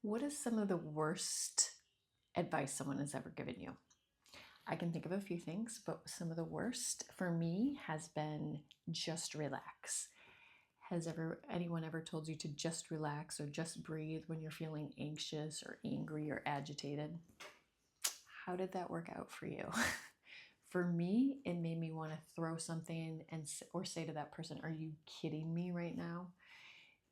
What is some of the worst advice someone has ever given you? I can think of a few things, but some of the worst for me has been just relax. Has anyone ever told you to just relax or just breathe when you're feeling anxious or angry or agitated? How did that work out for you? For me, it made me want to throw something or say to that person, "Are you kidding me right now?"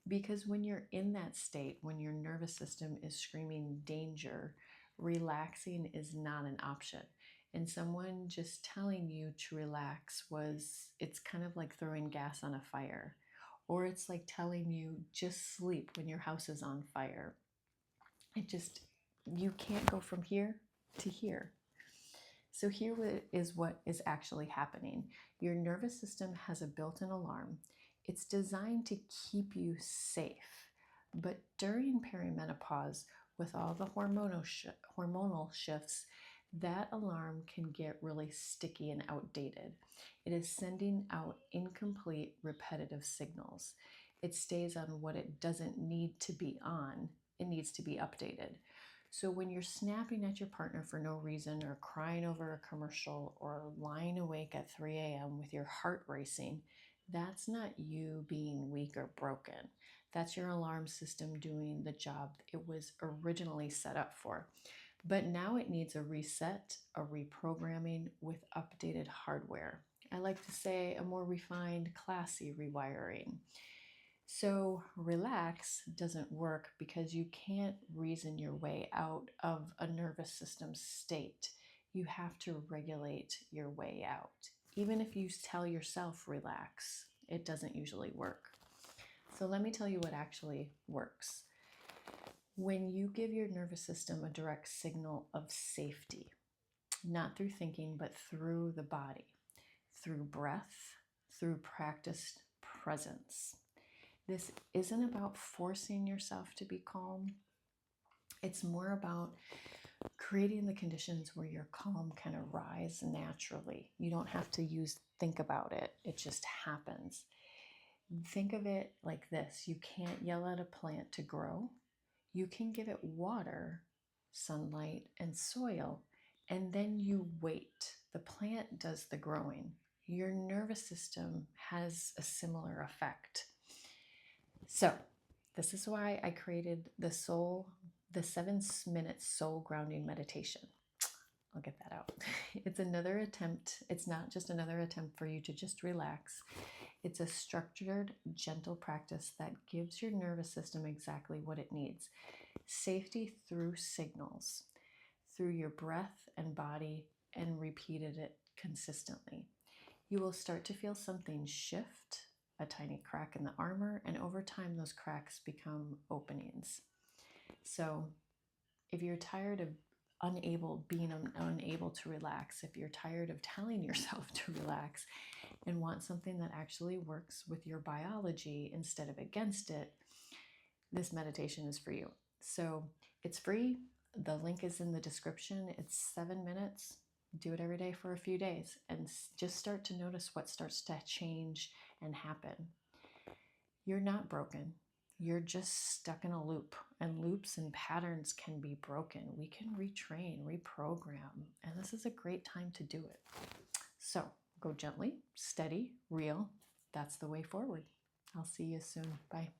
Because when you're in that state, when your nervous system is screaming danger, relaxing is not an option. And someone just telling you to relax it's kind of like throwing gas on a fire. Or it's like telling you just sleep when your house is on fire. You can't go from here to here. So here is what is actually happening. Your nervous system has a built-in alarm. It's designed to keep you safe. But during perimenopause, with all the hormonal shifts, that alarm can get really sticky and outdated. It is sending out incomplete, repetitive signals. It stays on what it doesn't need to be on. It needs to be updated. So when you're snapping at your partner for no reason, or crying over a commercial, or lying awake at 3 a.m. with your heart racing, that's not you being weak or broken. That's your alarm system doing the job it was originally set up for. But now it needs a reset, a reprogramming with updated hardware. I like to say a more refined, classy rewiring. So relax doesn't work because you can't reason your way out of a nervous system state. You have to regulate your way out. Even if you tell yourself relax, it doesn't usually work. So let me tell you what actually works. When you give your nervous system a direct signal of safety, not through thinking, but through the body, through breath, through practiced presence. This isn't about forcing yourself to be calm. It's more about creating the conditions where your calm can arise naturally. You don't have to think about it. It just happens. Think of it like this. You can't yell at a plant to grow. You can give it water, sunlight, and soil, and then you wait. The plant does the growing. Your nervous system has a similar effect. So this is why I created the 7-minute soul grounding meditation. I'll get that out. It's another attempt. It's not just another attempt for you to just relax. It's a structured, gentle practice that gives your nervous system exactly what it needs. Safety through signals, through your breath and body, and repeated it consistently. You will start to feel something shift, a tiny crack in the armor, and over time those cracks become openings. So if you're tired of being unable to relax, if you're tired of telling yourself to relax and want something that actually works with your biology instead of against it, this meditation is for you. So it's free. The link is in the description. It's 7 minutes. Do it every day for a few days and just start to notice what starts to change and happen. You're not broken. You're just stuck in a loop, and loops and patterns can be broken. We can retrain, reprogram, and this is a great time to do it. So go gently, steady, real. That's the way forward. I'll see you soon. Bye.